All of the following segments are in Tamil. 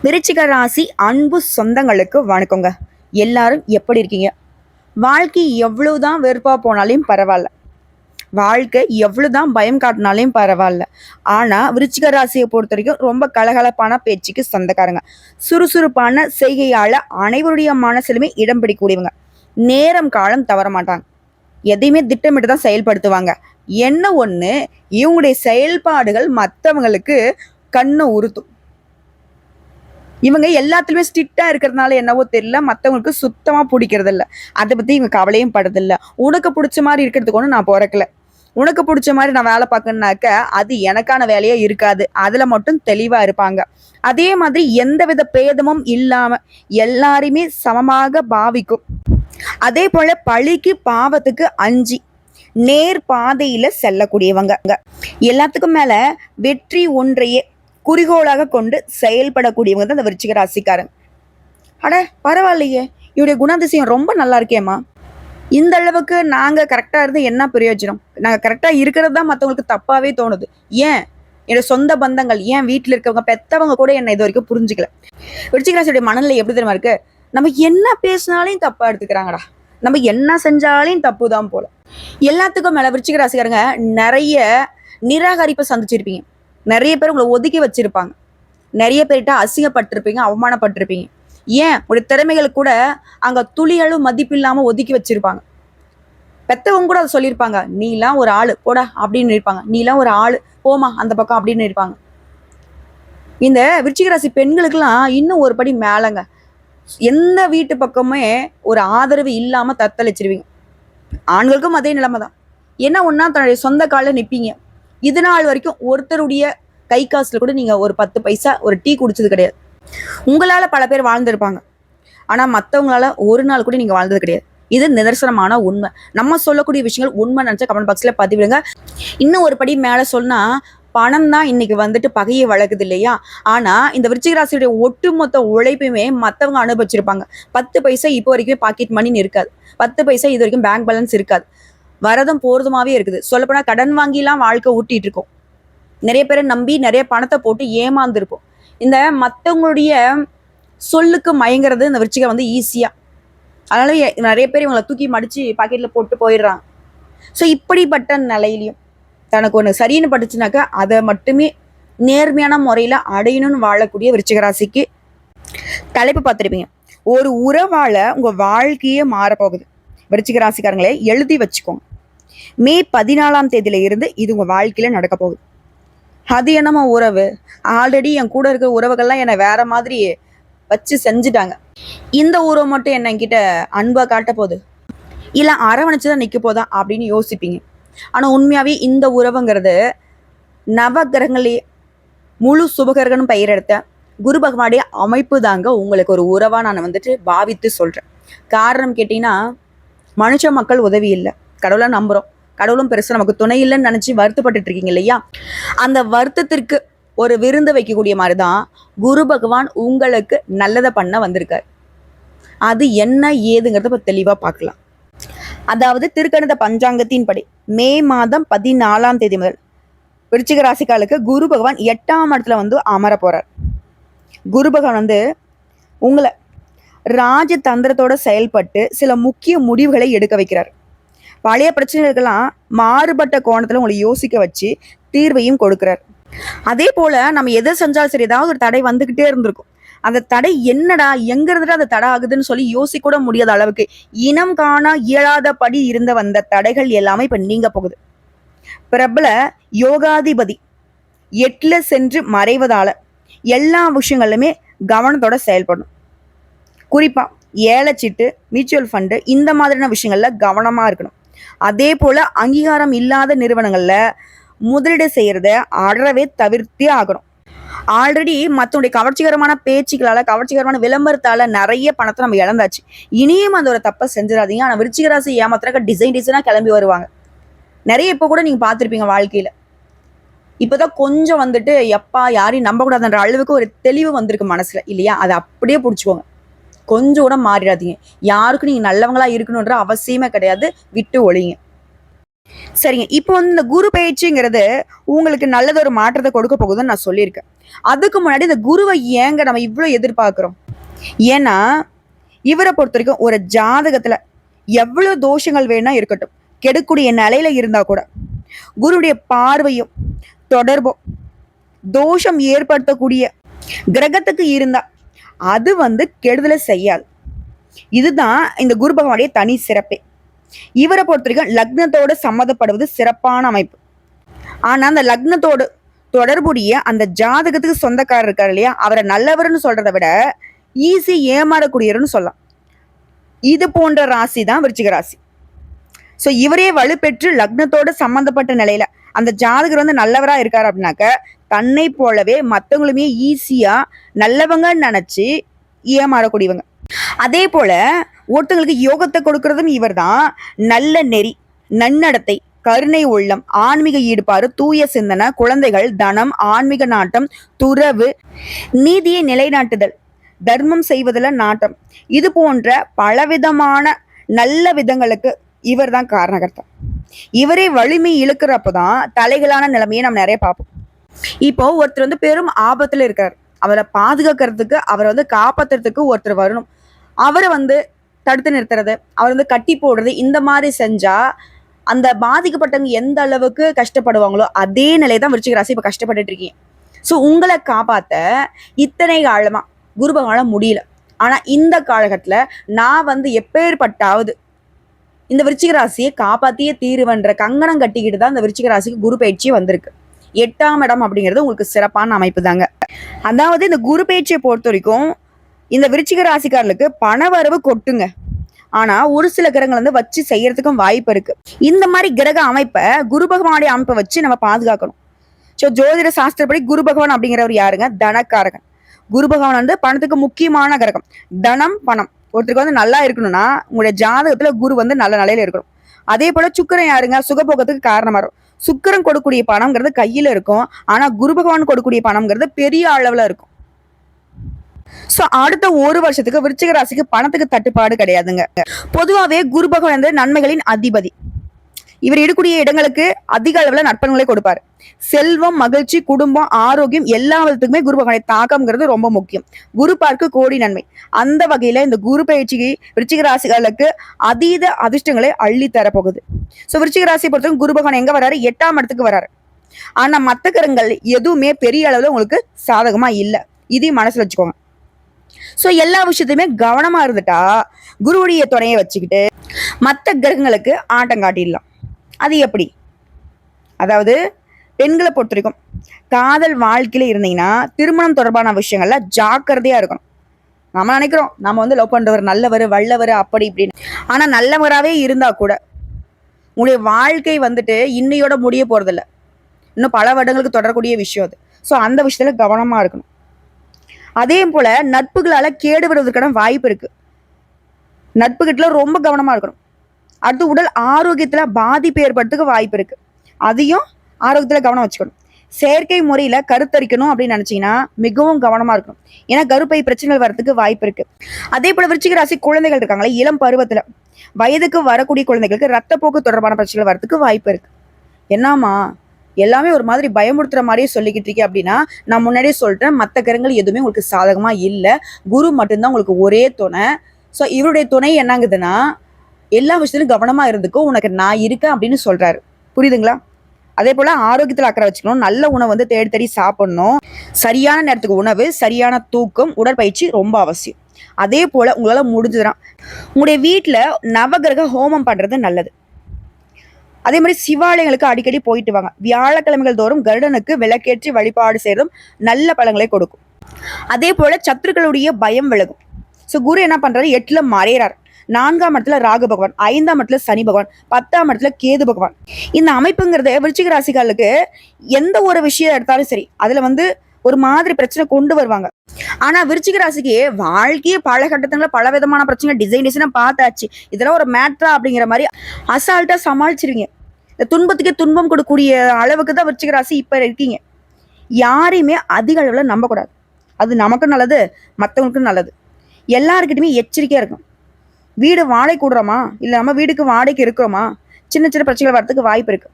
விருச்சிக ராசி அன்பு சொந்தங்களுக்கு வணக்கங்க. எல்லாரும் எப்படி இருக்கீங்க? வாழ்க்கை எவ்வளவுதான் வெறுப்பா போனாலும் பரவாயில்ல, வாழ்க்கை எவ்வளவுதான் பயம் காட்டினாலும் பரவாயில்ல. ஆனா விருச்சிக ராசியை பொறுத்த வரைக்கும் ரொம்ப கலகலப்பான பேச்சுக்கு சொந்தக்காரங்க. சுறுசுறுப்பான செய்கையால அனைவருடைய மனசிலுமே இடம் பிடிக்கக்கூடியவங்க. நேரம் காலம் தவற மாட்டாங்க. எதையுமே திட்டமிட்டு தான் செயல்படுத்துவாங்க. என்ன ஒண்ணு, இவங்களுடைய செயல்பாடுகள் மற்றவங்களுக்கு கண்ணை உறுத்தும். இவங்க எல்லாத்துலயுமே ஸ்ட்ரிக்டா இருக்கிறதுனால என்னவோ தெரியல, மற்றவங்களுக்கு சுத்தமா பிடிக்கிறது இல்லை. அதை பத்தி இவங்க கவலையும் படுறதில்ல. உனக்கு பிடிச்ச மாதிரி இருக்கிறதுக்கு ஒன்று நான் பிறக்கல, உனக்கு பிடிச்ச மாதிரி நான் வேலை பார்க்கணுனாக்க அது எனக்கான வேலையே இருக்காது, அதுல மட்டும் தெளிவா இருப்பாங்க. அதே மாதிரி எந்தவித பேதமும் இல்லாம எல்லாரையுமே சமமாக பாவிக்கும். அதே போல பழிக்கு பாவத்துக்கு அஞ்சி நேர் பாதையில செல்லக்கூடியவங்க. எல்லாத்துக்கும் மேல வெற்றி ஒன்றையே குறிக்கோளாக கொண்டு செயல்படக்கூடியவங்க தான் இந்த விருச்சிக ராசிக்காரன். அட பரவாயில்லையே, இவருடைய குணாதிசயம் ரொம்ப நல்லா இருக்கேம்மா, இந்த அளவுக்கு நாங்க கரெக்டா இருந்து என்ன பிரயோஜனம், நாங்க கரெக்டா இருக்கிறது தான் மற்றவங்களுக்கு தப்பாவே தோணுது. ஏன் என்னோட சொந்த பந்தங்கள், ஏன் வீட்டில் இருக்கவங்க பெத்தவங்க கூட என்ன இது வரைக்கும் புரிஞ்சுக்கல. விருச்சிக ராசியுடைய மனநிலை எப்படி தெரியுமா இருக்கு? நம்ம என்ன பேசினாலையும் தப்பா எடுத்துக்கிறாங்கடா, நம்ம என்ன செஞ்சாலையும் தப்பு தான் போல. எல்லாத்துக்கும் மேல விருச்சிக ராசிக்காரங்க நிறைய நிராகரிப்பை சந்திச்சிருப்பீங்க. நிறைய பேர் உங்களை ஒதுக்கி வச்சிருப்பாங்க. நிறைய பேர்கிட்ட அசிங்கப்பட்டிருப்பீங்க, அவமானப்பட்டிருப்பீங்க. ஏன் ஒரு திறமைகள் கூட அங்க துளியளவு மதிப்பு இல்லாம ஒதுக்கி வச்சிருப்பாங்க. பெத்தவங்க கூட அதை சொல்லியிருப்பாங்க, நீலாம் ஒரு ஆளு போடா அப்படின்னு இருப்பாங்க, நீலாம் ஒரு ஆளு போமா அந்த பக்கம் அப்படின்னு இருப்பாங்க. இந்த விருச்சிக ராசி பெண்களுக்கெல்லாம் இன்னும் ஒரு படி மேலங்க. எந்த வீட்டு பக்கமே ஒரு ஆதரவு இல்லாம தத்தளிச்சிருவீங்க. ஆண்களுக்கும் அதே நிலைமை தான். என்ன ஒன்னா தன்னுடைய சொந்த காலில் நிற்பீங்க. இது நாள் வரைக்கும் ஒருத்தருடைய கை காசுல கூட நீங்க ஒரு 10 பைசா ஒரு டீ குடிச்சது கிடையாது. உங்களால பல பேர் வாழ்ந்திருப்பாங்க, ஆனா மற்றவங்களால ஒரு நாள் கூட நீங்க வாழ்ந்தது கிடையாது. இது நிதர்சனமான உண்மை. நம்ம சொல்லக்கூடிய விஷயங்கள் உண்மை நினைச்சா கமெண்ட் பாக்ஸ்ல பதிவிடுங்க. இன்னும் ஒரு படி மேல சொன்னா, பணம் தான் இன்னைக்கு வந்துட்டு பகையை வளர்க்குது இல்லையா? ஆனா இந்த விருச்சிக ராசியுடைய ஒட்டுமொத்த உழைப்புமே மற்றவங்க அனுபவிச்சிருப்பாங்க. 10 பைசா இப்போ வரைக்கும் பாக்கெட் மணின்னு இருக்காது, 10 பைசா இது வரைக்கும் பேங்க் பேலன்ஸ் இருக்காது, வரதும் போறதுமாவே இருக்குது. சொல்லப்போனா கடன் வாங்கிலாம் வாழ்க்கை ஊட்டிட்டு இருக்கோம். நிறைய பேரை நம்பி நிறைய பணத்தை போட்டு ஏமாந்துருப்போம். இந்த மற்றவங்களுடைய சொல்லுக்கு மயங்கிறது இந்த விருச்சிகை வந்து ஈஸியா, அதனால நிறைய பேர் இவங்களை தூக்கி மடிச்சு பாக்கெட்ல போட்டு போயிடுறாங்க. ஸோ இப்படிப்பட்ட நிலையிலையும் தனக்கு ஒன்று சரின்னு பட்டுச்சுனாக்கா அதை மட்டுமே நேர்மையான முறையில அடையணும்னு வாழக்கூடிய விருச்சிக ராசிக்கு தலைப்பு பார்த்துருப்பீங்க. ஒரு உறவால உங்க வாழ்க்கையே மாறப்போகுது. விருச்சிக ராசிக்காரங்களே எழுதி வச்சுக்கோங்க. மே 14ஆம் தேதியில இருந்து இது உங்க வாழ்க்கையில நடக்க போகுது. அது என்னமா உறவு, ஆல்ரெடி என் கூட இருக்கிற உறவுகள்லாம் என்னை வேற மாதிரி வச்சு செஞ்சுட்டாங்க, இந்த உறவு மட்டும் என்ன என்கிட்ட அன்பா காட்ட போகுது, இல்ல அரவணைச்சுதான் நிக்க போதா அப்படின்னு யோசிப்பீங்க. ஆனா உண்மையாவே இந்த உறவுங்கிறது நவ கிரகங்களே முழு சுபகிரகனும் பெயர் எடுத்த குரு பகவானுடைய அமைப்பு தாங்க உங்களுக்கு ஒரு உறவா நான் வந்துட்டு பாவித்து சொல்றேன். காரணம் கேட்டீங்கன்னா, மனுஷ மக்கள் உதவி இல்லை, கடவுளை நம்புறோம், கடவுளும் பெருசா நமக்கு துணை இல்லைன்னு நினைச்சு வருத்தப்பட்டு இருக்கீங்க இல்லையா? அந்த வருத்தத்திற்கு ஒரு விருந்து வைக்கக்கூடிய மாதிரிதான் குரு பகவான் உங்களுக்கு நல்லதை பண்ண வந்திருக்காரு. அது என்ன ஏதுங்கிறத இப்ப தெளிவா பார்க்கலாம். அதாவது திருக்கணித பஞ்சாங்கத்தின் படி மே மாதம் 14ஆம் தேதி முதல் விருச்சிக ராசிக்காலுக்கு குரு பகவான் 8ஆம் இடத்துல வந்து அமர போறார். குரு பகவான் வந்து உங்களை ராஜதந்திரத்தோட செயல்பட்டு சில முக்கிய முடிவுகளை எடுக்க வைக்கிறார். பழைய பிரச்சனைகளுக்கெல்லாம் மாறுபட்ட கோணத்துல உங்களை யோசிக்க வச்சு தீர்வையும் கொடுக்கிறார். அதே போல நம்ம எதை செஞ்சாலும் சரி, ஏதாவது ஒரு தடை வந்துகிட்டே இருந்திருக்கும். அந்த தடை என்னடா, எங்க இருந்துட்டு அந்த தடை ஆகுதுன்னு சொல்லி யோசிக்க கூட முடியாத அளவுக்கு இனம் காண இயலாதபடி இருந்த வந்த தடைகள் எல்லாமே இப்ப நீங்க போகுது. பிரபல யோகாதிபதி 8ல சென்று மறைவதால எல்லா விஷயங்களுமே கவனத்தோட செயல்படணும். குறிப்பா ஏலச்சீட்டு, மியூச்சுவல் ஃபண்டு இந்த மாதிரியான விஷயங்கள்ல கவனமா இருக்கணும். அதே போல அங்கீகாரம் இல்லாத நிறுவனங்கள்ல முதலீடு செய்யறத அறவே தவிர்த்தே ஆகணும். ஆல்ரெடி மற்றவங்களுடைய கவர்ச்சிகரமான பேச்சுக்களால, கவர்ச்சிகரமான விளம்பரத்தால நிறைய பணத்தை நம்ம இழந்தாச்சு. இனியும் அந்த ஒரு தப்பை செஞ்சிடாதீங்க. ஆனா விருச்சிக ராசி ஏமாத்துறக்க டிசைனா கிளம்பி வருவாங்க. நிறைய இப்போ கூட நீங்க பார்த்துருப்பீங்க வாழ்க்கையில. இப்போதான் கொஞ்சம் வந்துட்டு எப்பா யாரையும் நம்ப கூடாதுன்ற அளவுக்கு ஒரு தெளிவு வந்திருக்கு மனசுல இல்லையா? அதை அப்படியே பிடிச்சிக்கோங்க. கொஞ்சம் கூட மாறிடாதீங்க. யாருக்கும் நீங்க நல்லவங்களா இருக்கணுன்ற அவசியமே கிடையாது. விட்டு ஒழிங்க. சரிங்க. இப்போ வந்து இந்த குரு பெயர்ச்சிங்கிறது உங்களுக்கு நல்லதொரு மாற்றத்த கொடுக்க போகுதுன்னு நான் சொல்லியிருக்கேன். அதுக்கு முன்னாடி இந்த குருவ ஏங்க நம்ம இவ்ளோ எதிர்பார்க்கிறோம்? ஏன்னா, இவர பொறுத்தவரைக்கும் ஒரு ஜாதகத்துல எவ்ளோ தோஷங்கள் வேணா இருக்கட்டும். கெடக்கூடிய நிலையில இருந்தா கூட, குருவுடைய பார்வையும், தொடர்பும், தோஷம் ஏற்படுத்தக்கூடிய கிரகத்துக்கு இருந்தா, அது வந்து கெடுதல செய்யாது. இதுதான் இந்த குரு பகவானுடைய தனி சிறப்பே. இவர பொறுத்தவரைக்கும் லக்னத்தோட சம்மந்தப்படுவது சிறப்பான அமைப்பு. ஆனா, அந்த லக்னத்தோடு தொடர்புடைய அந்த ஜாதகத்துக்கு சொந்தக்காரர் இருக்காரு இல்லையா? அவர நல்லவர்ன்னு சொல்றத விட, ஈஸி ஏமாறக்கூடியவர்ன்னு சொல்லலாம். இது போன்ற ராசி தான் விருச்சிக ராசி. ஸோ இவரே வலுப்பெற்று லக்னத்தோட சம்மந்தப்பட்ட நிலையில, அந்த ஜாதகர் வந்து நல்லவரா இருக்காரு அப்படின்னாக்க, தன்னை போலவே மத்தவங்களுமே ஈஸியா நல்லவங்கன்னு நெனச்சு ஏமாறக்கூடியவங்க. அதே போல ஒருத்தங்களுக்கு யோகத்தை கொடுக்கறதும் இவர்தான். நல்ல நெறி, நன்னடத்தை, கருணை உள்ளம், ஆன்மீக ஈடுபாடு, தூய சிந்தனை, குழந்தைகள், தனம், ஆன்மீக நாட்டம், துறவு, நீதியை நிலைநாட்டுதல், தர்மம் செய்வதில் நாட்டம், இது போன்ற பலவிதமான நல்ல விதங்களுக்கு இவர் தான் காரணகர்த்தா. இவரே வலிமை இழுக்கிறப்பதான் தலைகளான நிலைமையை நம்ம நிறைய பார்ப்போம். இப்போ ஒருத்தர் வந்து பெரும் ஆபத்துல இருக்காரு. அவரை பாதுகாக்கிறதுக்கு, அவரை வந்து காப்பாத்துறதுக்கு ஒருத்தர் வரணும். அவரை வந்து தடுத்து நிறுத்துறது, அவர் வந்து கட்டி போடுறது, இந்த மாதிரி செஞ்சா அந்த பாதிக்கப்பட்டவங்க எந்த அளவுக்கு கஷ்டப்படுவாங்களோ அதே நிலை தான் விருச்சிக ராசி இப்ப கஷ்டப்பட்டுட்டு இருக்கீங்க. ஸோ உங்களை காப்பாத்த இத்தனை காலமா குரு பகவானால முடியல. ஆனா இந்த காலகட்டத்துல நான் வந்து எப்பேற்பட்டாவது இந்த விருச்சிக ராசியை காப்பாத்தியே தீருவன்ற கங்கணம் கட்டிக்கிட்டு தான் இந்த விருச்சிக ராசிக்கு குரு பயிற்சியே வந்திருக்கு. 8ஆம் இடம் அப்படிங்கிறது உங்களுக்கு சிறப்பான அமைப்பு தாங்க. அதாவது இந்த குரு பயிற்சியை பொறுத்த வரைக்கும் இந்த விருச்சிக ராசிக்காரர்களுக்கு பண வரவு கொட்டுங்க. ஆனா ஒரு சில கிரகங்கள் வந்து வச்சு செய்யறதுக்கும் வாய்ப்பு இருக்கு. இந்த மாதிரி கிரக அமைப்பை குரு பகவானுடைய அமைப்பை வச்சு நம்ம பாதுகாக்கணும். ஸோ ஜோதிட சாஸ்திரப்படி குரு பகவான் அப்படிங்கிறவர் யாருங்க? தனக்காரகன். குரு பகவான் வந்து பணத்துக்கு முக்கியமான கிரகம். தனம், பணம் ஒருத்தருக்கு வந்து நல்லா இருக்கணும்னா உங்களுடைய ஜாதகத்துல குரு வந்து நல்ல நிலையில இருக்கணும். அதே போல சுக்கிரன் யாருங்க? சுகபோகத்துக்கு காரணமா இருக்கும். சுக்கிரன் கொடுக்கக்கூடிய பணம்ங்கிறது கையில இருக்கும். ஆனா குரு பகவான் கொடுக்கக்கூடிய பணம்ங்கிறது பெரிய அளவுல இருக்கும். சோ அடுத்த ஒரு வருஷத்துக்கு விருச்சிக ராசிக்கு பணத்துக்கு தட்டுப்பாடு கிடையாதுங்க. பொதுவாவே குரு பகவான் வந்து நன்மைகளின் அதிபதி. இவர் எடுக்கூடிய இடங்களுக்கு அதிக அளவுல நற்பண்களை கொடுப்பாரு. செல்வம், மகிழ்ச்சி, குடும்பம், ஆரோக்கியம் எல்லா விதத்துக்குமே குரு பகவானுடைய தாக்கம்ங்கிறது ரொம்ப முக்கியம். குரு பார்க்கு கோடி நன்மை. அந்த வகையில இந்த குரு பயிற்சிக்கு விருச்சிக ராசிகளுக்கு அதீத அதிர்ஷ்டங்களை அள்ளி தரப்போகுது. சோ விருச்சிக ராசியை பொறுத்தவரைக்கும் குரு பகவான் எங்க வராரு? 8ஆம் இடத்துக்கு வராரு. ஆனா மத்த கிரகங்கள் எதுவுமே பெரிய அளவுல உங்களுக்கு சாதகமா இல்ல. இதையும் மனசுல வச்சுக்கோங்க. ஸோ எல்லா விஷயத்தையுமே கவனமா இருந்துட்டா குருவுடைய துணையை வச்சுக்கிட்டு மற்ற கிரகங்களுக்கு ஆட்டம் காட்டிடலாம். அது எப்படி? அதாவது பெண்களை பொறுத்த வரைக்கும் காதல் வாழ்க்கையில இருந்தீங்கன்னா திருமணம் தொடர்பான விஷயங்கள்ல ஜாக்கிரதையா இருக்கணும். நம்ம நினைக்கிறோம் நம்ம வந்து லவ் பண்றவர் நல்லவர், வல்லவர், அப்படி இப்படின்னு. ஆனா நல்லவராகவே இருந்தா கூட உங்களுடைய வாழ்க்கை வந்துட்டு இன்னையோட முடிய போறதில்ல. இன்னும் பல வருடங்களுக்கு தொடரக்கூடிய விஷயம் அது. ஸோ அந்த விஷயத்துல கவனமா இருக்கணும். அதே போல நட்புகளால கேடு வருவதற்கான வாய்ப்பு இருக்கு. நட்பு கிட்ட ரொம்ப கவனமா இருக்கணும். அடுத்து உடல் ஆரோக்கியத்துல பாதிப்பு ஏற்படுறதுக்கு வாய்ப்பு இருக்கு. அதையும் ஆரோக்கியத்துல கவனம் வச்சுக்கணும். செயற்கை முறையில கருத்தரிக்கணும் அப்படின்னு நினைச்சீங்கன்னா மிகவும் கவனமா இருக்கணும். ஏன்னா கருப்பை பிரச்சனைகள் வர்றதுக்கு வாய்ப்பு இருக்கு. அதே போல விருச்சிக ராசி குழந்தைகள் இருக்காங்களே, இளம் பருவத்துல வயதுக்கு வரக்கூடிய குழந்தைகளுக்கு ரத்தப்போக்கு தொடர்பான பிரச்சனைகள் வர்றதுக்கு வாய்ப்பு இருக்கு. என்னமா எல்லாமே ஒரு மாதிரி பயமுறுத்துற மாதிரியே சொல்லிக்கிட்டு இருக்கேன் அப்படின்னா, நான் முன்னாடியே சொல்லிட்டேன், மற்ற கிரகங்கள் எதுவுமே உங்களுக்கு சாதகமா இல்லை. குரு மட்டும்தான் உங்களுக்கு ஒரே துணை. ஸோ இவருடைய துணை என்னங்குதுன்னா, எல்லா விஷயத்திலும் கவனமா இருந்துக்கோ, உனக்கு நான் இருக்கேன் அப்படின்னு சொல்றாரு. புரியுதுங்களா? அதே போல ஆரோக்கியத்தில் அக்கறை வச்சுக்கணும். நல்ல உணவு வந்து தேடி தேடி சாப்பிடணும். சரியான நேரத்துக்கு உணவு, சரியான தூக்கம், உடற்பயிற்சி ரொம்ப அவசியம். அதே போல உங்களால முடிஞ்சதுன்னா உங்களுடைய வீட்டுல நவகிரக ஹோமம் பண்றது நல்லது. அதே மாதிரி சிவாலயங்களுக்கு அடிக்கடி போயிட்டு வாங்க. வியாழக்கிழமைகள் தோறும் கருடனுக்கு விளக்கேற்றி வழிபாடு செய்யறதும் நல்ல பலன்களை கொடுக்கும். அதே போல சத்துருக்களுடைய பயம் விலகும். ஸோ குரு என்ன பண்றாரு? 8ல மறையறாரு. 4ஆம் இடத்துல ராகு பகவான், 5ஆம் இடத்துல சனி பகவான், 10ஆம் இடத்துல கேது பகவான். இந்த அமைப்புங்கிறது விருச்சிக ராசிகளுக்கு எந்த ஒரு விஷயம் எடுத்தாலும் சரி, அதுல வந்து ஒரு மாதிரி பிரச்சனை கொண்டு வருவாங்க. ஆனா விருச்சிக ராசிக்கு வாழ்க்கையே பல கட்டத்துல பல விதமான பிரச்சனை டிசைனா பார்த்தாச்சு. இதெல்லாம் ஒரு மேட்ரா அப்படிங்கிற மாதிரி அசால்ட்டா சமாளிச்சிருவீங்க. இந்த துன்பத்துக்கே துன்பம் கொடுக்கக்கூடிய அளவுக்கு தான் விருச்சிக ராசி இப்ப இருக்கீங்க. யாரையுமே அதிக அளவுல நம்பக்கூடாது. அது நமக்கும் நல்லது, மற்றவங்களுக்கும் நல்லது. எல்லாருக்கிட்டுமே எச்சரிக்கையா இருக்கும். வீடு வாடகை கூடுறோமா, இல்ல நம்ம வீடுக்கு வாடகைக்கு இருக்கிறோமா, சின்ன சின்ன பிரச்சனைகள் வரதுக்கு வாய்ப்பு இருக்குது.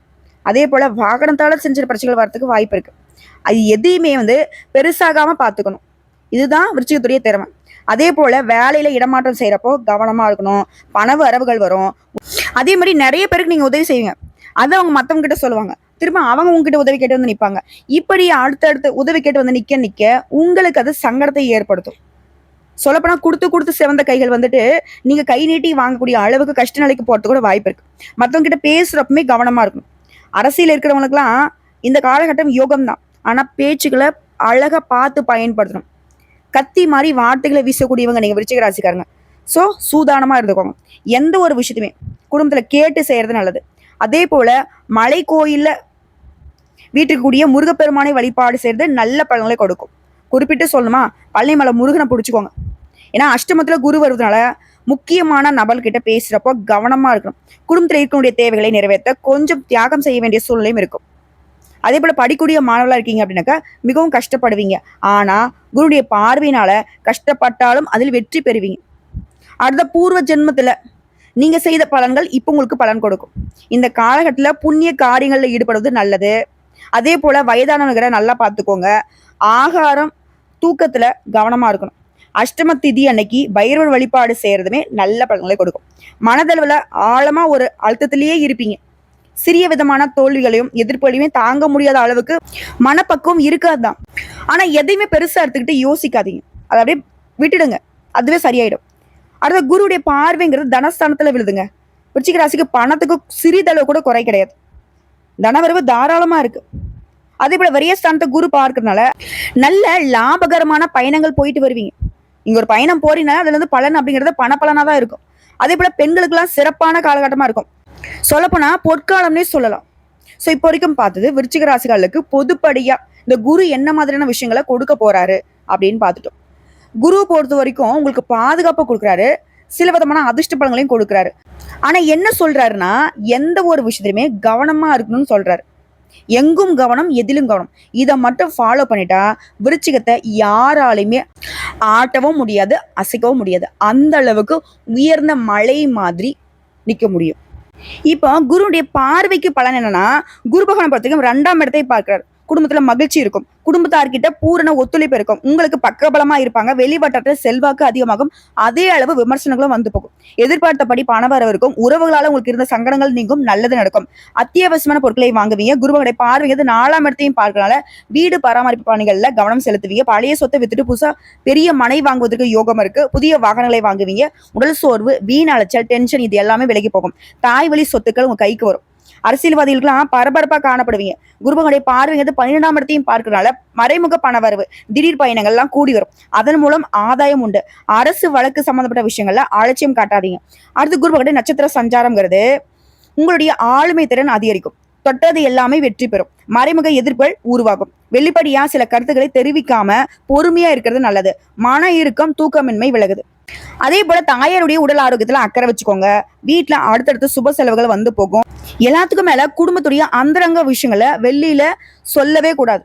அதே போல் வாகனத்தால் சின்ன சின்ன பிரச்சனைகள் வரதுக்கு வாய்ப்பு இருக்குது. அது எதையுமே பெருசாகாமல் பார்த்துக்கணும். இதுதான் விருச்சிகத்துடைய திறமை. அதே போல் வேலையில் இடமாற்றம் செய்கிறப்போ கவனமாக இருக்கணும். பண வரவுகள் வரும். அதே மாதிரி நிறைய பேருக்கு நீங்கள் உதவி செய்வீங்க, அதை அவங்க மற்றவங்க கிட்ட சொல்லுவாங்க, திரும்ப அவங்க உங்ககிட்ட உதவி கேட்டு வந்து நிற்பாங்க. இப்படி அடுத்தடுத்து உதவி கேட்டு வந்து நிற்க நிற்க உங்களுக்கு அது சங்கடத்தை ஏற்படுத்தும். சொல்லப்போனால் கொடுத்து கொடுத்து சிவந்த கைகள் நீங்கள் கை நீட்டி வாங்கக்கூடிய அளவுக்கு கஷ்ட நிலைக்கு போகிறது கூட வாய்ப்பு இருக்குது. மற்றவங்க கிட்ட பேசுகிறப்பமே கவனமாக இருக்கணும். அரசியல் இருக்கிறவங்களுக்குலாம் இந்த காலகட்டம் யோகம் தான். ஆனால் பேச்சுக்களை அழகாக பார்த்து பயன்படுத்தணும். கத்தி மாதிரி வார்த்தைகளை வீசக்கூடியவங்க நீங்கள் விருச்சிக ராசிக்காரங்க. ஸோ சூதானமாக இருந்துக்கோங்க. எந்த ஒரு விஷயத்தையுமே குடும்பத்தில் கேட்டு செய்கிறது நல்லது. அதே போல் மலை கோயிலில் வீட்டுக்கு கூடிய முருகப்பெருமானை வழிபாடு செய்கிறது நல்ல பலன்களை கொடுக்கும். குறிப்பிட்டு சொல்லணுமா, பழனிமலை முருகனை பிடிச்சிக்கோங்க. ஏன்னா அஷ்டமத்தில் குரு வருவதனால முக்கியமான நபர்கிட்ட பேசுகிறப்போ கவனமாக இருக்கணும். குடும்பத்தில் இருக்கக்கூடிய தேவைகளை நிறைவேற்ற கொஞ்சம் தியாகம் செய்ய வேண்டிய சூழ்நிலையும் இருக்கும். அதே போல் படிக்கூடிய மாணவர்களாக இருக்கீங்க அப்படின்னாக்கா மிகவும் கஷ்டப்படுவீங்க. ஆனால் குருடைய பார்வையினால் கஷ்டப்பட்டாலும் அதில் வெற்றி பெறுவீங்க. அடுத்த பூர்வ ஜென்மத்தில் நீங்கள் செய்த பலன்கள் இப்போ உங்களுக்கு பலன் கொடுக்கும். இந்த காலகட்டத்தில் புண்ணிய காரியங்களில் ஈடுபடுவது நல்லது. அதே போல் வயதானவர்களை நல்லா பார்த்துக்கோங்க. ஆகாரம் தூக்கத்தில் கவனமாக இருக்கணும். அஷ்டம திதி அன்னைக்கு பைரவர் வழிபாடு செய்கிறதுமே நல்ல பலன்களை கொடுக்கும். மனதளவில் ஆழமாக ஒரு அழுத்தத்திலேயே இருப்பீங்க. சிறிய விதமான தோல்விகளையும் எதிர்ப்புகளையும் தாங்க முடியாத அளவுக்கு மனப்பக்குவம் இருக்காது தான். ஆனால் எதையுமே பெருசாக எடுத்துக்கிட்டு யோசிக்காதீங்க, அதை அப்படியே விட்டுடுங்க, அதுவே சரியாயிடும். அடுத்த குருடைய பார்வைங்கிறது தனஸ்தானத்தில் விழுதுங்க. விருச்சிக ராசிக்கு பணத்துக்கு சிறிதளவு கூட குறை கிடையாது. தனவரவு தாராளமாக இருக்கு. அதே போல வரியஸ்தானத்தை குரு பார்க்கறதுனால நல்ல லாபகரமான பயணங்கள் போயிட்டு வருவீங்க. இங்க ஒரு பயணம் போறீங்கன்னா அதுல பலன் அப்படிங்கிறது பணப்பலனா தான் இருக்கும். அதே போல பெண்களுக்கெல்லாம் சிறப்பான காலகட்டமா இருக்கும். சொல்லப்போனா பொற்காலம்னே சொல்லலாம். ஸோ இப்போ வரைக்கும் பார்த்தது விருச்சிக ராசிகளுக்கு பொதுப்படியா இந்த குரு என்ன மாதிரியான விஷயங்களை கொடுக்க போறாரு அப்படின்னு பார்த்துட்டோம். குரு பொறுத்த வரைக்கும் உங்களுக்கு பாதுகாப்பு கொடுக்குறாரு, சில விதமான அதிர்ஷ்ட பலன்களையும் கொடுக்குறாரு. ஆனா என்ன சொல்றாருன்னா, எந்த ஒரு விஷயத்திலுமே கவனமா இருக்கணும்னு சொல்றாரு. எங்கும் கவனம், எதிலும் கவனம். இதை மட்டும் ஃபாலோ பண்ணிட்டா விருச்சிகத்தை யாராலையுமே ஆட்டவும் முடியாது, அசைக்கவும் முடியாது. அந்த அளவுக்கு உயர்ந்த மலை மாதிரி நிற்க முடியும். இப்போ குருடைய பார்வைக்கு பலன் என்னன்னா, குரு பகவானை பொறுத்தவரைக்கும் 2ஆம் இடத்தை பார்க்கிறார். குடும்பத்துல மகிழ்ச்சி இருக்கும், குடும்பத்தார்கிட்ட பூரண ஒத்துழைப்பு இருக்கும், உங்களுக்கு பக்கபலமா இருப்பாங்க, வெளிவட்டத்தில் செல்வாக்கு அதிகமாகும், அதே அளவு விமர்சனங்களும் வந்து போகும். எதிர்பார்த்தபடி பணவரவு இருக்கும், உறவுகளால உங்களுக்கு இருந்த சங்கடங்கள் நீங்கும், நல்லது நடக்கும். அத்தியாவசியமான பொருட்களை வாங்குவீங்க. குருவனுடைய பார்வைங்கிறது 4ஆம் இடத்தையும் பார்க்கறதுனால வீடு பராமரிப்பு பணிகள்ல கவனம் செலுத்துவீங்க. பழைய சொத்தை வித்துட்டு புதுசா பெரிய மனை வாங்குவதற்கு யோகம் இருக்கு. புதிய வாகனங்களை வாங்குவீங்க. உடல் சோர்வு, வீண் அலைச்சல், டென்ஷன் இது எல்லாமே விலகி போகும். தாய் வழி சொத்துக்கள் உங்க கைக்கு வரும். அரசியல்வாதிகளுக்கெல்லாம் பரபரப்பா காணப்படுவீங்க. குருபகனுடைய பார்வைங்கிறது 12ஆம் இடத்தையும் பார்க்கறதுனால மறைமுக பண வரவு, திடீர் பயணங்கள் எல்லாம் கூடி வரும். அதன் மூலம் ஆதாயம் உண்டு. அரசு வழக்கு சம்பந்தப்பட்ட விஷயங்கள்ல அலட்சியம் காட்டாதீங்க. அடுத்து குருபகனுடைய நட்சத்திர சஞ்சாரம்ங்கிறது உங்களுடைய ஆளுமை திறன் அதிகரிக்கும். தொட்டது எல்லாமே வெற்றி பெறும். மறைமுக எதிர்ப்புகள் உருவாகும். வெளிப்படையா சில கருத்துக்களை தெரிவிக்காம பொறுமையா இருக்கிறது நல்லது. மன இறுக்கம், தூக்கமின்மை விலகுது. அதே போல தாயாருடைய உடல் ஆரோக்கியத்துல அக்கறை வச்சுக்கோங்க. வீட்டுல அடுத்தடுத்து சுப செலவுகள் வந்து போகும். எல்லாத்துக்கும் மேல குடும்பத்துடைய அந்தரங்க விஷயங்களை வெளியில சொல்லவே கூடாது.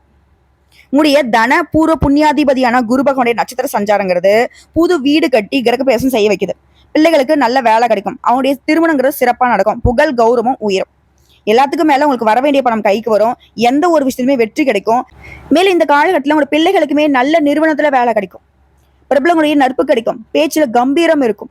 உங்களுடைய தன பூர்வ புண்ணியாதிபதியான குரு பகவானுடைய நட்சத்திர சஞ்சாரங்கிறது புது வீடு கட்டி கிரக பிரவேசம் செய்ய வைக்குது. பிள்ளைகளுக்கு நல்ல வேலை கிடைக்கும். அவங்களுடைய திருமணங்கிறது சிறப்பா நடக்கும். புகழ் கௌரவம் உயரும். எல்லாத்துக்கும் மேல உங்களுக்கு வர வேண்டிய பணம் கைக்கு வரும். எந்த ஒரு விஷயத்துலையுமே வெற்றி கிடைக்கும். மேலும் இந்த காலகட்டத்தில் உங்களோட பிள்ளைகளுக்குமே நல்ல நிறுவனத்துல வேலை கிடைக்கும். பிரபலங்களுடைய நட்பு கிடைக்கும். பேச்சுல கம்பீரம் இருக்கும்.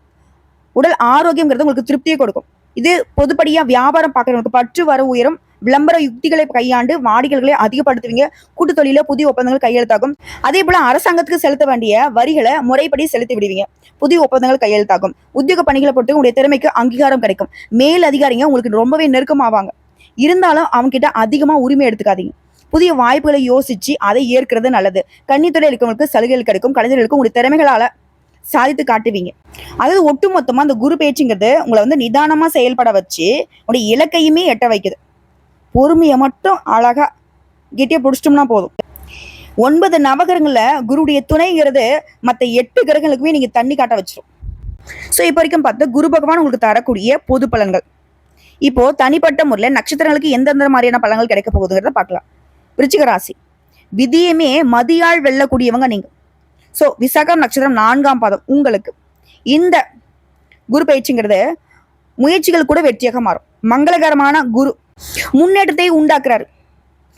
உடல் ஆரோக்கியம்ங்கிறது உங்களுக்கு திருப்தியை கொடுக்கும். இது பொதுப்படியா வியாபாரம் பார்க்கறவங்களுக்கு பற்று வர உயரும். விளம்பர யுக்திகளை கையாண்டு வாடிக்கைகளை அதிகப்படுத்துவீங்க. கூட்டு தொழில புதிய ஒப்பந்தங்கள் கையெழுத்தாகும். அதே போல அரசாங்கத்துக்கு செலுத்த வேண்டிய வரிகளை முறைப்படி செலுத்தி விடுவீங்க. புதிய ஒப்பந்தங்கள் கையெழுத்தாகும். உத்தியோக பணிகளை பொறுத்து உங்களுடைய திறமைக்கு அங்கீகாரம் கிடைக்கும். மேல் அதிகாரிங்க உங்களுக்கு ரொம்பவே நெருக்கமாவாங்க. இருந்தாலும் அவங்க கிட்ட அதிகமா உரிமை எடுத்துக்காதீங்க. புதிய வாய்ப்புகளை யோசிச்சு அதை ஏற்கிறது நல்லது. கன்னித்துறை இருக்கவங்களுக்கு சலுகைகள் கிடைக்கும். கலைஞர்களுக்கு உங்களுடைய திறமைகளால சாதித்து காட்டுவீங்க. அதாவது ஒட்டுமொத்தமா அந்த குரு பேச்சுங்கிறது உங்களை நிதானமா செயல்பட வச்சு உங்களுடைய இலக்கையுமே எட்ட வைக்குது. பொறுமையை மட்டும் அழகா கெட்டியா பிடிச்சிட்டோம்னா போதும். 9 நவகிரகங்கள்ல குருடைய துணைங்கிறது மற்ற 8 கிரகங்களுக்குமே நீங்க தண்ணி காட்ட வச்சிடும். ஸோ இப்போ வரைக்கும் பார்த்து குரு பகவான் உங்களுக்கு தரக்கூடிய பொது பலன்கள். இப்போ தனிப்பட்ட முறையில் நட்சத்திரங்களுக்கு எந்தெந்த மாதிரியான பலன்கள் கிடைக்க போகுதுங்கிறத பார்க்கலாம். விருச்சிக ராசி விதியுமே மதியால் வெல்லக்கூடியவங்க நீங்க. ஸோ விசாகம் நட்சத்திரம் 4ஆம் பாதம் உங்களுக்கு இந்த குரு பயிற்சிங்கிறது முயற்சிகள் கூட வெற்றியாக மாறும். மங்களகரமான குரு முன்னேற்றத்தை உண்டாக்குறாரு.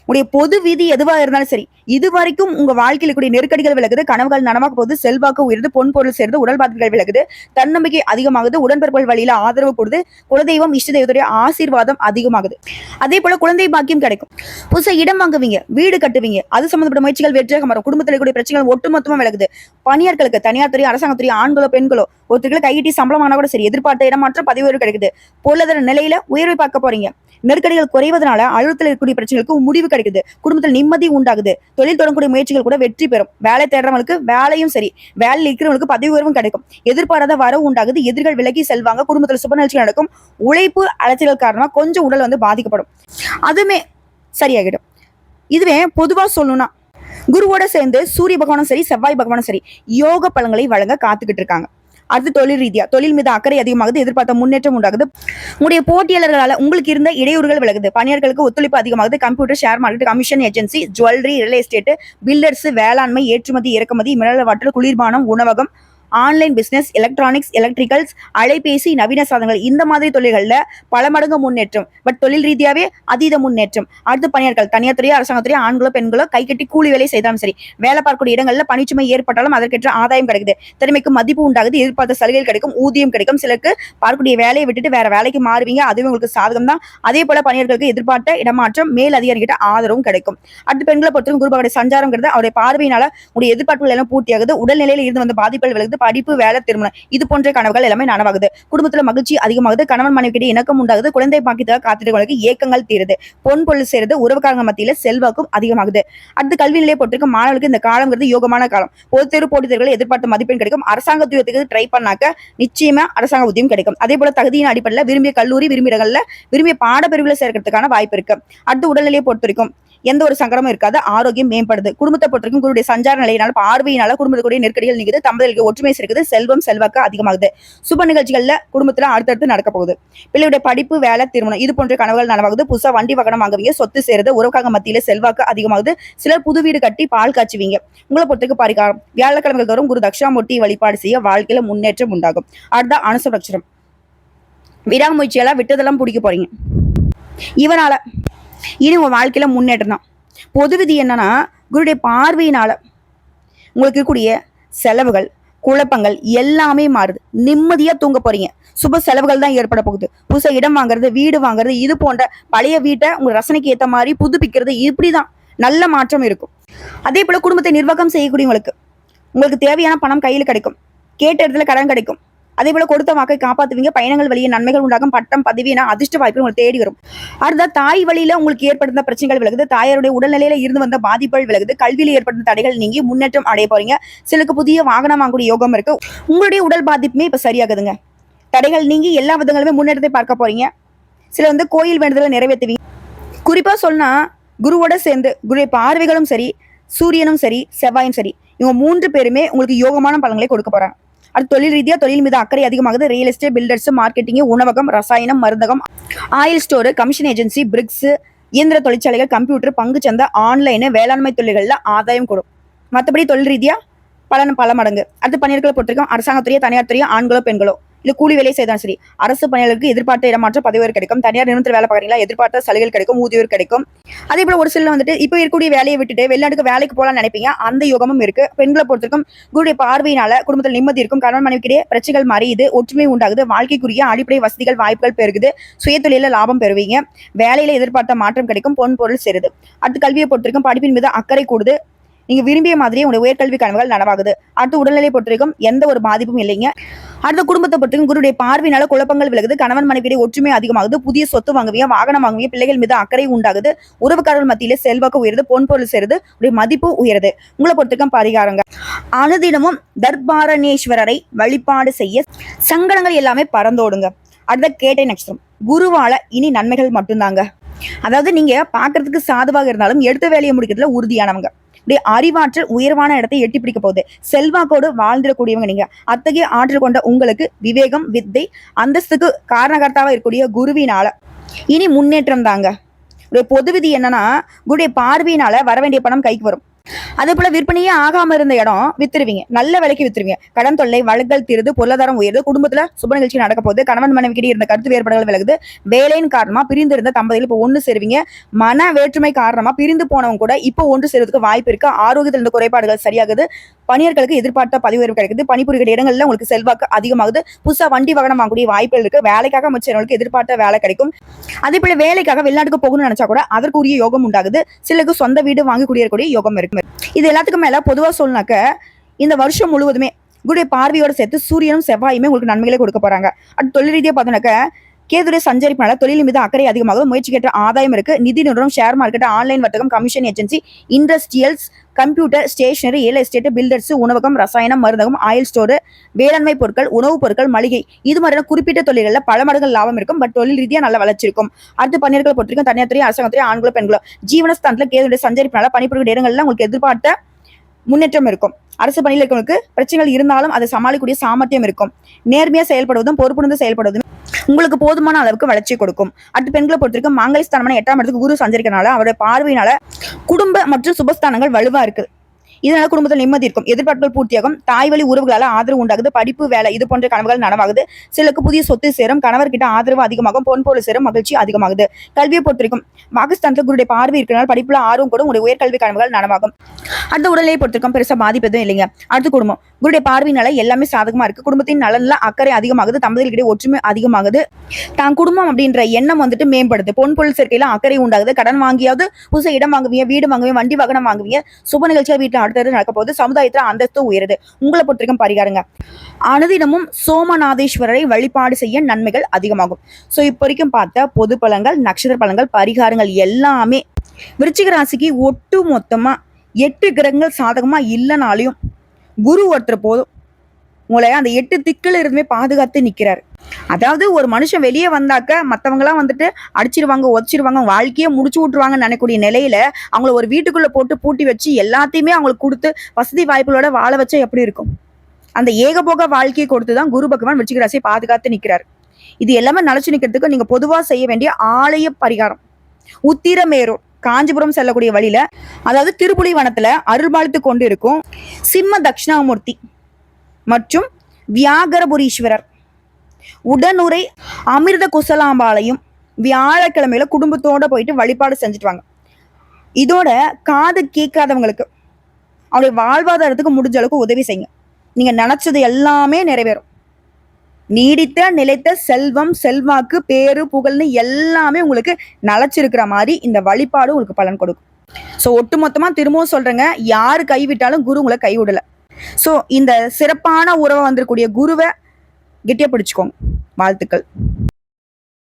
உடைய பொது விதி எதுவாக இருந்தாலும் சரி, இது வரைக்கும் உங்க வாழ்க்கையில் கூடிய நெருக்கடிகள் விலகுது, கனவுகள் நனவாக போகுது, செல்வாக்கு உயருது, பொன் பொருள் சேர்ந்து, உடல் பாதிப்புகள் விலகுது, தன்னம்பிக்கை அதிகமாகுது, உடன்பிறப்புகள் வழியில ஆதரவு கொடுது, குலதெய்வம் இஷ்ட தெய்வத்துடைய ஆசீர்வாதம் அதிகமாகுது. அதே போல குழந்தை பாக்கியம் கிடைக்கும். புதுசா இடம் வாங்குவீங்க, வீடு கட்டுவீங்க, அது சம்பந்தப்பட்ட முயற்சிகள் வெற்றியாக மாறும். குடும்பத்தில் கூடிய பிரச்சனைகள் ஒட்டுமொத்தமா விலகுது. பணியாட்களுக்கு தனியார் துறை, அரசாங்கத்துறை, ஆண்களோ பெண்களோ ஒருத்தருக்கு கையிட்டி சம்பளம் ஆனா கூட சரி, எதிர்பார்த்த இடமாற்றம் பதவி உயர்வு கிடைக்குது. பொருளாதார நிலையில உயர்வை பார்க்க போறீங்க. நெருக்கடிகள் குறைவதனால அழுத்தத்தில் இருக்கக்கூடிய பிரச்சனைகளுக்கு முடிவு கிடைக்குது. குடும்பத்தில் நிம்மதி உண்டாகுது. தொழில் தொடங்கக்கூடிய முயற்சிகள் கூட வெற்றி பெறும். வேலை தேடுறவங்களுக்கு வேலையும் சரி, வேலையில் இருக்கிறவங்களுக்கு பதவி உயர்வும் கிடைக்கும். எதிர்பாராத வரவு உண்டாகுது. எதிர்கள் விலகி செல்வாங்க. குடும்பத்தில் சுப நிகழ்ச்சிகள் நடக்கும். உழைப்பு அலைச்சல்கள் காரணமா கொஞ்சம் உடல் பாதிக்கப்படும். அதுமே சரியாகிடும். இதுவே பொதுவா சொல்லணும்னா குருவோட சேர்ந்து சூரிய பகவானும் சரி, செவ்வாய் பகவானும் சரி யோக பலன்களை வழங்க காத்துக்கிட்டு இருக்காங்க. அடுத்து தொழில் ரீதியா தொழில் மீது அக்கறை அதிகமாகுது. எதிர்பார்த்த முன்னேற்றம் உண்டாகுது. உங்களுடைய போட்டியாளர்களால உங்களுக்கு இருந்த இடையூறுகள் விலகுது. பணியாளர்களுக்கு ஒத்துழைப்பு அதிகமாகுது. Computer, share market, commission agency, jewellery, real estate, builders, வேளாண்மை, ஏற்றுமதி இறக்குமதி, மினரல் வாட்டர், குளிர்பானம், உணவகம், ஆன்லைன் பிசினஸ், எலக்ட்ரானிக்ஸ், எலக்ட்ரிக்கல்ஸ், அலைபேசி, நவீன சாதனங்கள் இந்த மாதிரி தொழில்கள்ல பல மடங்கு முன்னேற்றம். பட் தொழில் ரீதியாவே அதீத முன்னேற்றம். அடுத்து பணியாளர்கள் தனியார் துறையோ அரசாங்கத்துறையோ ஆண்களோ பெண்களோ கை கட்டி கூலி வேலை செய்தாலும் சரி, வேலை பார்க்கக்கூடிய இடங்கள்ல பணிச்சுமை ஏற்பட்டாலும் அதற்கேற்ற ஆதாயம் கிடைக்குது. திறமைக்கு மதிப்பு உண்டாகுது. எதிர்பார்த்த சலுகைகள் கிடைக்கும். ஊதியம் கிடைக்கும். சிலருக்கு பார்க்கக்கூடிய வேலையை விட்டுட்டு வேற வேலைக்கு மாறுவீங்க. அதுவே உங்களுக்கு சாதகம் தான். அதே போல பணியாளர்களுக்கு எதிர்பார்த்த இடமாற்றம், மேல் அதிகாரிகிட்ட ஆதரவும் கிடைக்கும். அடுத்து பெண்களை பொறுத்தவரை குருபாவுடைய சஞ்சாரங்கிறது அவருடைய பார்வையினால உடைய எதிர்பார்ப்புகள் எல்லாம் பூர்த்தியாகுது. உடல்நிலையில இருந்து வந்த பாதிப்புகள் விலகுது. படிப்பு, வேலை, திருமணம் இது போன்ற கனவுகள் எல்லாமே நனவாகுது. குடும்பத்துல மகிழ்ச்சி அதிகமாகுது. கணவன் மனைவிக்கிட்ட இணக்கம் உண்டாகுது. குழந்தை பாக்கியத்துக்காக காத்திருக்கவங்களுக்கு ஏக்கங்கள் தீருது. பொன் பொருள் சேருது. உறவுக்காரங்க மத்தியில செல்வாக்கும் அதிகமாகுது. அடுத்து கல்வி நிலையை பொறுத்திருக்கும் மாணவர்களுக்கு இந்த காலங்கிறது யோகமான காலம். பொது தேர்வு போட்டித் தேர்வுகளை எதிர்பார்த்த மதிப்பெண் கிடைக்கும். அரசாங்க உத்தியோகத்துக்கு ட்ரை பண்ணாக்க நிச்சயமா அரசாங்க உத்தியம் கிடைக்கும். அதே போல தகுதியின் அடிப்படையில் விரும்பிய கல்லூரி, விரும்பிய இடங்கள்ல விரும்பிய பாடப்பிரிவுகளை சேர்க்கிறதுக்கான வாய்ப்பு இருக்கு. அடுத்து உடல்நிலையை பொறுத்திருக்கும் எந்த ஒரு சங்கடமும் இருக்காது. ஆரோக்கியம் மேம்படுது. குடும்பத்தை பொறுத்தவரைக்கும் குருடைய சஞ்சார நிலையினால பார்வையினால குடும்பத்துடைய நெருக்கடிகள் நீக்குது. தம்பதிகளுக்கு ஒற்றுமை சேர்க்குது. செல்வம் செல்வாக்கு அதிகமாகுது. சுப நிகழ்ச்சிகள்ல குடும்பத்துல அடுத்தடுத்து நடக்க போகுது. பிள்ளையுடைய படிப்பு, வேலை, திருமணம் இது போன்ற கனவுகள் நனவாகுது. புதுசா வண்டி வாகனம் வாங்குவீங்க. சொத்து சேருது. உறவுக்காக மத்தியில செல்வாக்கு அதிகமாகுது. சிலர் புது வீடு கட்டி பால் காய்ச்சுவீங்க. உங்களை பொறுத்தவரைக்கும் பரிகாரம் வியாழக்கிழமைகள் தோறும் குரு தட்சிணாமூர்த்தி வழிபாடு செய்ய வாழ்க்கையில முன்னேற்றம் உண்டாகும். அடுத்த அனுச நட்சத்திரம் விடாமுயற்சியெல்லாம் விட்டதெல்லாம் பிடிக்க போறீங்க. இவனால இனி உங்க வாழ்க்கையில முன்னேற்றம் தான். பொது விதி என்னன்னா குருடைய பார்வையினால உங்களுக்கு இருக்கக்கூடிய செலவுகள், குழப்பங்கள் எல்லாமே மாறுது. நிம்மதியா தூங்க போறீங்க. சுப செலவுகள் தான் ஏற்பட போகுது. புதுசா இடம் வாங்குறது, வீடு வாங்குறது இது போன்ற பழைய வீட்டை உங்க ரசனைக்கு ஏற்ற மாதிரி புதுப்பிக்கிறது இப்படிதான் நல்ல மாற்றம் இருக்கும். அதே போல குடும்பத்தை நிர்வாகம் செய்யக்கூடியவங்களுக்கு உங்களுக்கு தேவையான பணம் கையில் கிடைக்கும். கேட்ட இடத்துல கடன் கிடைக்கும். அதே போல கொடுத்த வாக்கை காப்பாத்துவீங்க. பயணங்கள் வழியே நன்மைகள் உண்டாகும். பட்டம், பதவி என அதிர்ஷ்ட வாய்ப்பு உங்களுக்கு தேடி வரும். அடுத்த தாய் வழியில உங்களுக்கு ஏற்படுத்த பிரச்சனைகள் விலகுது. தாயாருடைய உடல்நிலையில இருந்து வந்த பாதிப்புகள் விலகுது. கல்வியில ஏற்பட்ட தடைகள் நீங்கி முன்னேற்றம் அடைய போறீங்க. சிலருக்கு புதிய வாகனம் வாங்கக்கூடிய யோகம் இருக்கு. உங்களுடைய உடல் பாதிப்புமே இப்ப சரியாகுதுங்க. தடைகள் நீங்கி எல்லா விதங்களுமே முன்னேற்றத்தை பார்க்க போறீங்க. சில கோயில் வேண்டுதலை நிறைவேற்றுவீங்க. குறிப்பா சொன்னா குருவோட சேர்ந்து குருடைய பார்வைகளும் சரி, சூரியனும் சரி, செவ்வாயும் சரி இவங்க 3 பேருமே உங்களுக்கு யோகமான பலன்களை கொடுக்க போறாங்க. அடுத்து தொழில் ரீதியா தொழில் மீது அக்கறை அதிகமாகுது. ரியல் எஸ்டேட், பில்டர்ஸ், மார்க்கெட்டிங், உணவகம், ரசாயனம், மருந்தகம், oil store, commission agency, BRICS, இயந்திர தொழிற்சாலைகள், கம்ப்யூட்டர், பங்கு சந்தை, ஆன்லைன், வேளாண்மை தொழில்கள்ல ஆதாயம் கொடுக்கும். மற்றபடி தொழில் ரீதியா பல மடங்கு. அடுத்து பணியாளர்களை பொறுத்திருக்கும் அரசாங்கத்துறையோ தனியார் துறையோ ஆண்களோ பெண்களோ இல்ல கூலி வேலை செய்தாலும் சரி, அரசு பணியாளருக்கு எதிர்பார்த்த இடமாற்றம் பதவி உயர்வு கிடைக்கும். தனியார் நிறுவனத்தில் வேலை பார்க்குறீங்களா, எதிர்பார்த்த சலுகைகள் கிடைக்கும். ஊதியம் கிடைக்கும். அதே போல ஒரு சில இப்போ இருக்கக்கூடிய வேலையை விட்டுட்டு வெளிநாட்டுக்கு வேலைக்கு போகலாம்னு நினைப்பீங்க. அந்த யோகமும் இருக்கு. பெண்களை பொறுத்திருக்கும் குருடைய பார்வையினால குடும்பத்தில் நிம்மதி இருக்கும். கணவன் மனைவிக்கிடையே பிரச்சனைகள் மறையுது. ஒற்றுமை உண்டாகுது. வாழ்க்கைக்குரிய அடிப்படை வசதிகள் வாய்ப்புகள் பெருகுது. சுயதொழில லாபம் பெறுவீங்க. வேலையில எதிர்பார்த்த மாற்றம் கிடைக்கும். பொன் பொருள் சேருது. அடுத்து கல்வியை பொறுத்திருக்கும் படிப்பின் மீது அக்கறை கூடுது. நீங்க விரும்பிய மாதிரியே உங்களுடைய உயர்கல்வி கனவுகள் நனவாகுது. அடுத்து உடல்நிலை பொறுத்திருக்கும் எந்த ஒரு பாதிப்பும் இல்லைங்க. அடுத்த குடும்பத்தை பொறுத்திருக்கும் குருடைய பார்வையினால குழப்பங்கள் விலகுது. கணவன் மனைவியிடையே ஒற்றுமை அதிகமாகுது. புதிய சொத்து வாங்குவீங்க. வாகனம் வாங்குவீங்க. பிள்ளைகள் மீது அக்கறை உண்டாகுது. உறவுக்காரர்கள் மத்தியில செல்வாக்கு உயருது. பொன் பொருள் சேருது. உடைய மதிப்பு உயருது. உங்களை பொறுத்திருக்கும் பரிகாரங்க அனுதினமும் தர்பாரணேஸ்வரரை வழிபாடு செய்ய சங்கடங்கள் எல்லாமே பறந்தோடுங்க. அடுத்த கேட்டை நட்சத்திரம் குருவால இனி நன்மைகள் மட்டும்தாங்க. அதாவது நீங்க பாக்குறதுக்கு சாதுவாக இருந்தாலும் எடுத்த வேலையை முடிக்கிறதுல உறுதியானவங்க. அறிவாற்றல் உயர்வான இடத்தை எட்டி பிடிக்க போகுது. செல்வாக்கோடு வாழ்ந்துடக்கூடியவங்க நீங்க. அத்தகைய ஆற்றல் கொண்ட உங்களுக்கு விவேகம், வித்தை, அந்தஸ்துக்கு காரணகர்த்தாவா இருக்கக்கூடிய குருவினால இனி முன்னேற்றம் தாங்க. பொது விதி என்னன்னா குருடைய பார்வையினால வர வேண்டிய பணம் கைக்கு வரும். அதே போல விற்பனையே ஆகாம இருந்த இடம் வித்துருவீங்க, நல்ல விலைக்கு வித்துருவீங்க. கடன் தொல்லை, வழங்கல் தீருது, பொருளாதாரம் உயருது, குடும்பத்துல சுப நிகழ்ச்சி நடக்க போகுது, கணவன் மனைவிக்கிட்டே இருந்த கருத்து வேறுபாடுகள் விலகுது, வேலையின் காரணமா பிரிந்து இருந்த தம்பதிகள் இப்போ ஒன்று சேருவீங்க. மன வேற்றுமை காரணமா பிரிந்து போனவங்க கூட இப்போ ஒன்று சேர்வதற்கு வாய்ப்பு இருக்கு. ஆரோக்கியத்தில் இருந்த குறைபாடுகள் சரியாகுது, பணியர்களுக்கு எதிர்பார்த்த பதிவு உயர்வு கிடைக்குது, பணிபுரிகிற இடங்கள்ல உங்களுக்கு செல்வாக்கு அதிகமாகுது, புதுசா வண்டி வாகனம் வாங்கக்கூடிய வாய்ப்புகள் இருக்கு, வேலைக்காக அமைச்சர்களுக்கு எதிர்பார்த்த வேலை கிடைக்கும். அதே போல வேலைக்காக வெளிநாட்டுக்கு போகணும்னு நினைச்சா கூட அதற்குரிய யோகம் உண்டாகுது. சிலருக்கு சொந்த வீடு வாங்கி குடியேறக்கூடிய யோகம் இருக்கு. இது எல்லாத்துக்கும் மேல பொதுவா சொல்லனாக்க இந்த வருஷம் முழுவதுமே குருடைய பார்வையோட சேர்த்து சூரியனும் செவ்வாயுமே உங்களுக்கு நன்மைகளை கொடுக்க போறாங்க. அது தொழில் ரீதியா பார்த்தோம்னாக்க கேதுடைய சஞ்சரிப்பினால தொழில் மீது அக்கறை அதிகமாகும், முயற்சிக்கேற்ற ஆதாயம் இருக்கு. நிதி நிறுவனம், ஷேர் மார்க்கெட், ஆன்லைன் வர்த்தகம், commission agency, industrials, computer, stationery, real estate, builders, உணவகம், ரசாயனம், மருந்தகம், ஆயில் ஸ்டோர், வேளாண்மை பொருட்கள், உணவுப் பொருட்கள், மளிகை, இது மாதிரியான குறிப்பிட்ட தொழில்களில் பல மடங்கு லாபம் இருக்கும். பட் தொழில் ரீதியா நல்ல வளர்ச்சி இருக்கும். அடுத்து பணியர்களை பொறுத்திருக்கும் தனியார் துறை, அரசாங்கத்துறை, ஆண்களோ பெண்களோ ஜீவனஸ்தானத்துல கேதுடைய சஞ்சரிப்பினால பணிபுரிகிற இடங்கள்ல உங்களுக்கு எதிர்பார்த்த முன்னேற்றம் இருக்கும். அரசு பணியில் இருக்கவங்களுக்கு பிரச்சனைகள் இருந்தாலும் அதை சமாளிக்கக்கூடிய சாமர்த்தியம் இருக்கும். நேர்மையா செயல்படுவதும் பொறுப்புணர்ந்து செயல்படுவதும் உங்களுக்கு போதுமான அளவுக்கு வளர்ச்சி கொடுக்கும். அடுத்து பெண்களை பொறுத்திருக்கும் மாங்கல்யஸ்தானமான 8ஆம் இடத்துக்கு குரு சஞ்சரிக்கிறனால அவருடைய பார்வையினால குடும்ப மற்றும் சுபஸ்தானங்கள் வலுவா இருக்கு. இதனால குடும்பத்தில் நிம்மதி இருக்கும், எதிர்பார்ப்புகள் பூர்த்தியாகும், தாய் வழி உறவுகளால ஆதரவு உண்டாகுது, படிப்பு, வேலை இது போன்ற கனவுகள் நனவாகுது. சிலருக்கு புதிய சொத்து சேரும், கணவர்கிட்ட ஆதரவு அதிகமாகும், பொன்பொருள் சேரும், மகிழ்ச்சி அதிகமாகுது. கல்வியை பொறுத்திருக்கும் வாக்குஸ்தானத்தில் குருடைய பார்வை இருக்கிறனால படிப்புல ஆர்வம் கூட உங்களுடைய உயர்கல்வி கனவுகள் நனவாகும். அடுத்த உடல்நிலையை பொறுத்திருக்கும் பெருசா பாதிப்பு எதுவும் இல்லைங்க. அடுத்து குடும்பம், குருடைய பார்வையினால எல்லாமே சாதகமா இருக்கு. குடும்பத்தின் நலன்ல அக்கறை அதிகமாகுது, தம்பதிகளிடையே ஒற்றுமை அதிகமாகுது, தான் குடும்பம் அப்படின்ற எண்ணம் மேம்படுது, பொன்பொருள் சேர்க்கையில அக்கறை உண்டாகுது, கடன் வாங்கியாவது புதுசா இடம் வாங்குவீங்க, வீடு வாங்குவீங்க, வண்டி வாகனம் வாங்குவீங்க, சுப நிகழ்ச்சியா வீட்டுல அடுத்தது நடக்க போது, சமுதாயத்துல அந்தஸ்து உயருது. உங்களை பொறுத்திருக்கும் பரிகாரங்க, அனுதினமும் சோமநாதேஸ்வரரை வழிபாடு செய்ய நன்மைகள் அதிகமாகும். சோ இப்போ வரைக்கும் பார்த்த பொது பலன்கள், நட்சத்திர பலன்கள், பரிகாரங்கள் எல்லாமே விருச்சிக ராசிக்கு ஒட்டு மொத்தமா 8 கிரகங்கள் சாதகமா இல்லைனாலையும் குரு ஒருத்தர் போதும் உங்களை அந்த 8 திக்குல இருந்துமே பாதுகாத்து நிக்கிறாரு. அதாவது ஒரு மனுஷன் வெளியே வந்தாக்க மற்றவங்களாம் அடிச்சிருவாங்க, உதச்சிருவாங்க, வாழ்க்கையே முடிச்சு விட்டுருவாங்கன்னு நினைக்கக்கூடிய நிலையில அவங்கள ஒரு வீட்டுக்குள்ள போட்டு பூட்டி வச்சு எல்லாத்தையுமே அவங்களுக்கு கொடுத்து வசதி வாய்ப்புகளோட வாழ வச்சா எப்படி இருக்கும்? அந்த ஏகபோக வாழ்க்கையை கொடுத்துதான் குரு பகவான் விருச்சிக ராசியை பாதுகாத்து நிற்கிறார். இது எல்லாமே நினைச்சு நிக்கிறதுக்கு நீங்க பொதுவா செய்ய வேண்டிய ஆலய பரிகாரம், உத்திரமேரூர் காஞ்சிபுரம் செல்லக்கூடிய வழியில, அதாவது திருப்புலி வனத்துல அருள்பாலித்து கொண்டு இருக்கும் சிம்ம தட்சிணாமூர்த்தி மற்றும் வியாகரபுரீஸ்வரர், உடனுரை அமிர்த குசலாம்பாளையும் வியாழக்கிழமையில குடும்பத்தோட போயிட்டு வழிபாடு செஞ்சுட்டு வாங்க. இதோட காது கேட்காதவங்களுக்கு அவருடைய வாழ்வாதாரத்துக்கு முடிஞ்ச அளவுக்கு உதவி செய்யுங்க. நீங்க நினைச்சது எல்லாமே நிறைவேறும். நீடித்த நிலைத்த செல்வம், செல்வாக்கு, பேரு, புகழ்னு எல்லாமே உங்களுக்கு நிலைச்சிருக்கிற மாதிரி இந்த வழிபாடு உங்களுக்கு பலன் கொடுக்கும். ஸோ ஒட்டுமொத்தமா திரும்பவும் சொல்றேங்க, யாரு கைவிட்டாலும் குரு உங்களை கைவிடல. ஸோ இந்த சிறப்பான உறவை வந்திருக்கக்கூடிய குருவை கெட்டியா பிடிச்சுக்கோங்க. வாழ்த்துக்கள்.